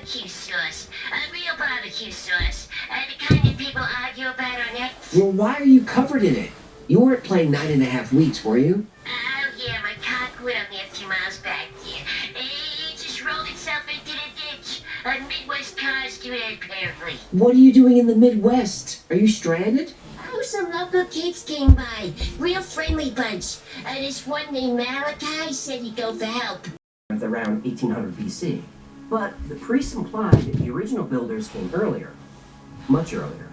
barbecue sauce. Real barbecue sauce. The kind that people argue about on X. Well, why are you covered in it? You weren't playing 9.5 weeks, were you? Oh, yeah, my car quit on me a few miles back there. It just rolled itself into the ditch. Midwest cars do that, apparently. What are you doing in the Midwest? Are you stranded? Oh, some local kids came by. Real friendly bunch. This one named Malachi said he'd go for help. Around 1800 BC. But the priests implied that the original builders came earlier. Much earlier.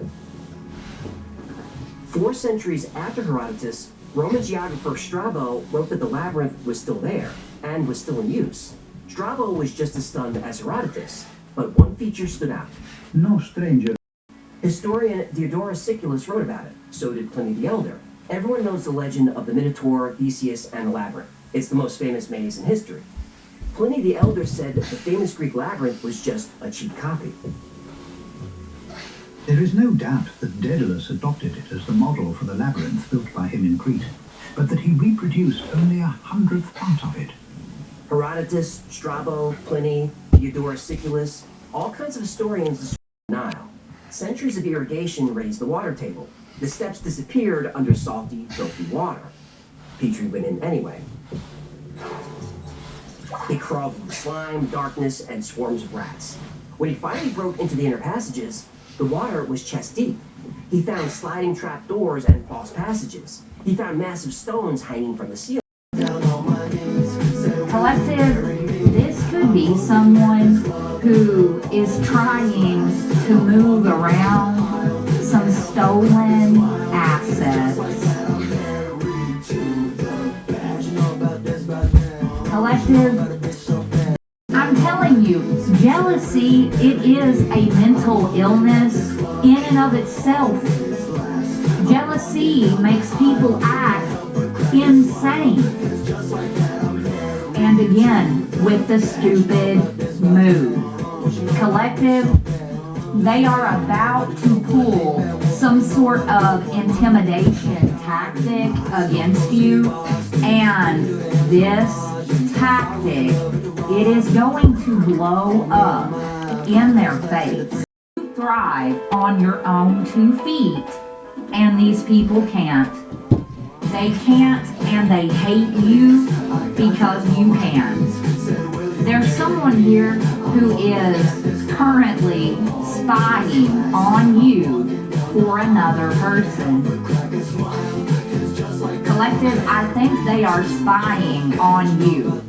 4 centuries after Herodotus, Roman geographer Strabo wrote that the labyrinth was still there, and was still in use. Strabo was just as stunned as Herodotus, but one feature stood out. No stranger. Historian Diodorus Siculus wrote about it, so did Pliny the Elder. Everyone knows the legend of the Minotaur, Theseus, and the labyrinth. It's the most famous maze in history. Pliny the Elder said that the famous Greek labyrinth was just a cheap copy. There is no doubt that Daedalus adopted it as the model for the labyrinth built by him in Crete, but that he reproduced only 100th part of it. Herodotus, Strabo, Pliny, Diodorus Siculus, all kinds of historians describe the Nile. Centuries of irrigation raised the water table. The steps disappeared under salty, filthy water. Petrie went in anyway. He crawled through slime, darkness, and swarms of rats. When he finally broke into the inner passages, the water was chest deep. He found sliding trap doors and false passages. He found massive stones hanging from the ceiling. Collective, this could be someone who is trying to move around some stolen assets. Collective, I'm telling you, jealousy, it is a mental illness in and of itself. Jealousy makes people act insane. And again, with the stupid move. Collective, they are about to pull some sort of intimidation tactic against you, and this tactic, it is going to blow up in their face. You thrive on your own 2 feet, and these people can't. They can't, and they hate you because you can. There's someone here who is currently spying on you for another person. Collective, I think they are spying on you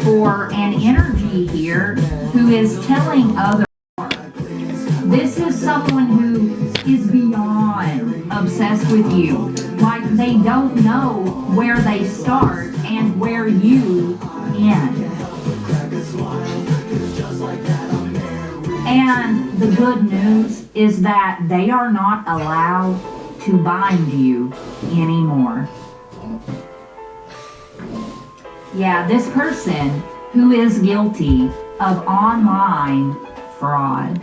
for an energy here who is telling others. This is someone who is beyond obsessed with you. Like they don't know where they start and where you end. And the good news is that they are not allowed to bind you anymore. Yeah, this person who is guilty of online fraud.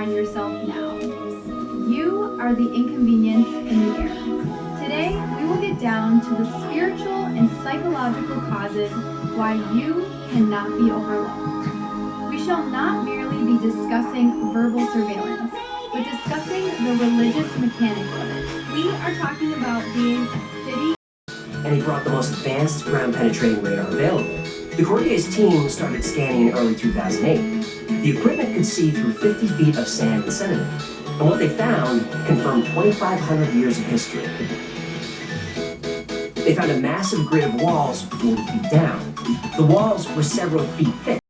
find yourself now. You are the inconvenience in the air. Today, we will get down to the spiritual and psychological causes why you cannot be overlooked. We shall not merely be discussing verbal surveillance, but discussing the religious mechanics of it. We are talking about being a city. And he brought the most advanced ground-penetrating radar available. The Cortier's team started scanning in early 2008. The equipment could see through 50 feet of sand and sediment, and what they found confirmed 2,500 years of history. They found a massive grid of walls 40 feet down. The walls were several feet thick.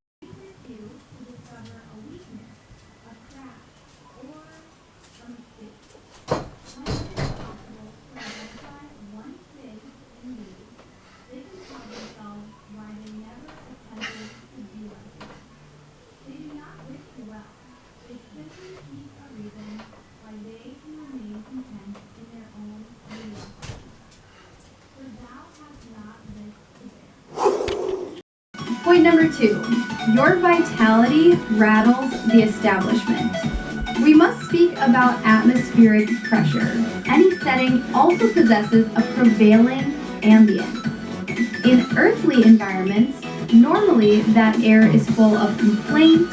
Point number 2, your vitality rattles the establishment. We must speak about atmospheric pressure. Any setting also possesses a prevailing ambient. In earthly environments, normally that air is full of complaint,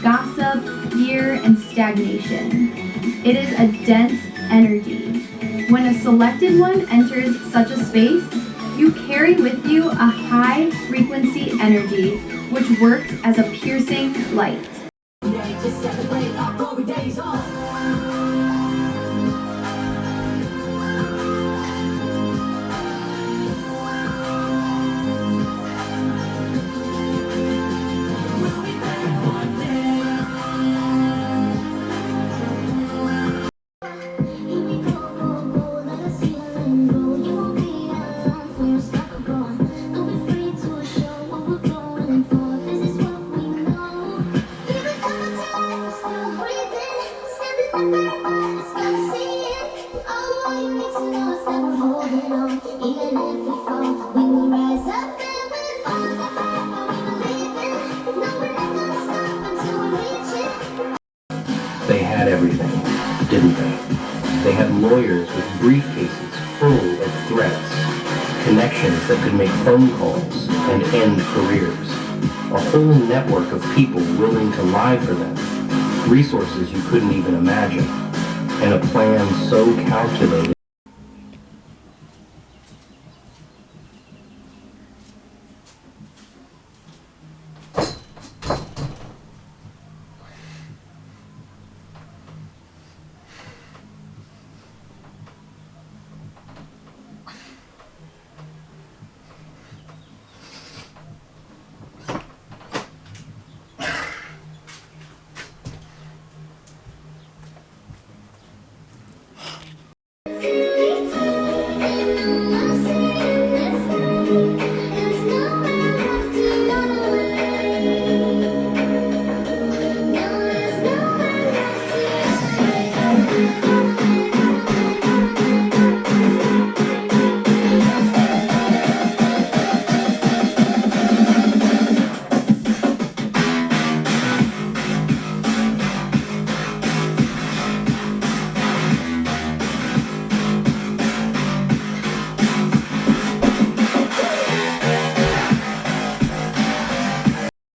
gossip, fear, and stagnation. It is a dense energy. When a selected one enters such a space, you carry with you a high frequency energy which works as a piercing light. They had everything, didn't they? They had lawyers with briefcases full of threats, connections that could make phone calls and end careers, a whole network of people willing to lie for them, resources you couldn't even imagine, and a plan so calculated.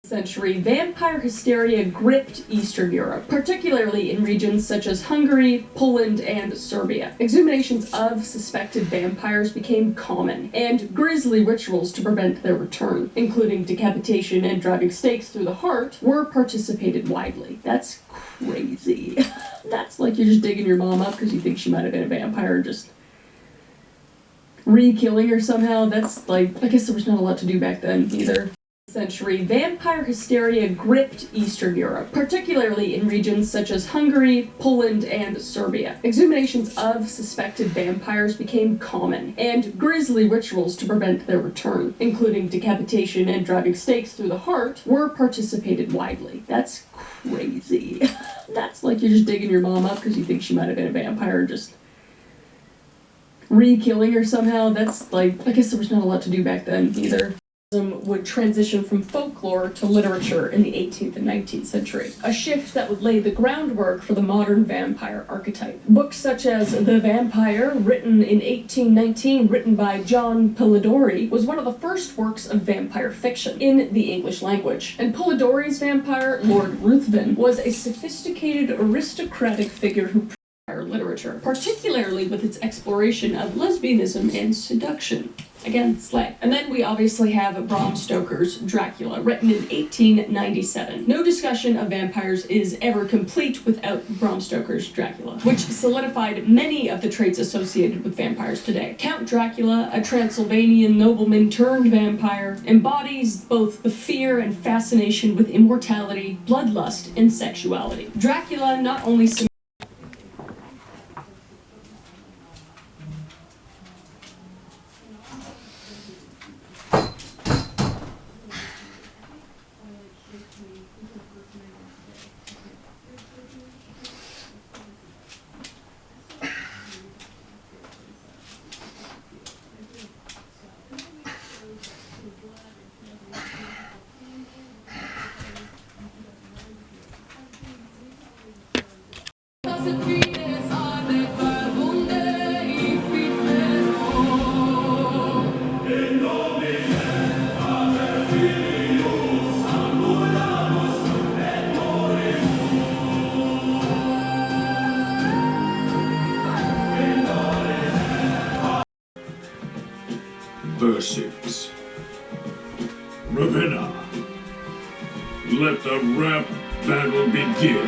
Century, vampire hysteria gripped Eastern Europe, particularly in regions such as Hungary, Poland, and Serbia. Exhumations of suspected vampires became common, and grisly rituals to prevent their return, including decapitation and driving stakes through the heart, were participated widely. That's crazy. That's like you're just digging your mom up because you think she might have been a vampire and just re-killing her somehow. That's like, I guess there was not a lot to do back then either. Century, vampire hysteria gripped Eastern Europe, particularly in regions such as Hungary, Poland, and Serbia. Exhumations of suspected vampires became common, and grisly rituals to prevent their return, including decapitation and driving stakes through the heart, were participated widely. That's crazy. That's like you're just digging your mom up because you think she might have been a vampire and just re-killing her somehow. That's like, I guess there was not a lot to do back then either. would transition from folklore to literature in the 18th and 19th century, a shift that would lay the groundwork for the modern vampire archetype. Books such as The Vampire, written in 1819, written by John Polidori, was one of the first works of vampire fiction in the English language. And Polidori's vampire, Lord Ruthven, was a sophisticated aristocratic figure who literature, particularly with its exploration of lesbianism and seduction. Again, slay. And then we obviously have Bram Stoker's Dracula, written in 1897. No discussion of vampires is ever complete without Bram Stoker's Dracula, which solidified many of the traits associated with vampires today. Count Dracula, a Transylvanian nobleman turned vampire, embodies both the fear and fascination with immortality, bloodlust, and sexuality. Dracula not only Versus Ravenna. Let the rap battle begin.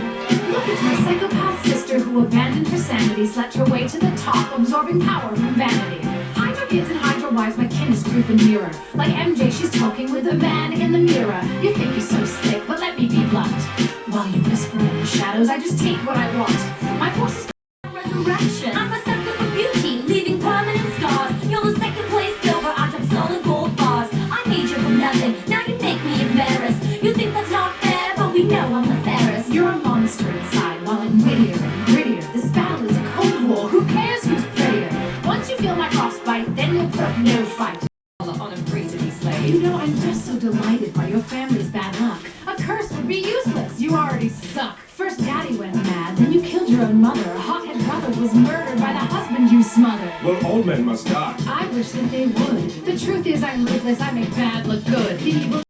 Look at my psychopath sister who abandoned her sanity, slept her way to the top, absorbing power from vanity. Hydra kids and Hydra wives, my kin is creeping nearer. Like MJ, she's talking with the man in the mirror. You think you're so slick, but let me be blunt. While you whisper in the shadows, I just take what I want. My force is resurrection. I'm a sucker for beauty, leaving permanent scars. You're the second place silver, I drop solid gold bars. I made you from nothing, now you make me embarrassed. You think that's not fair, but we know I'm the fairest. You're a monster inside, while I'm wittier and grittier. This battle is a cold war, who cares who's prettier? Once you feel my frostbite, then you'll put no fight. On a free to be slave. You know, I'm just so delighted by your family's bad luck. A curse would be useless, you already suck. First daddy went mad, then you killed your own mother. A hothead brother was murdered by the husband you smothered. Well, all men must die. I wish that they would. The truth is I'm ruthless, I make bad look good. The evil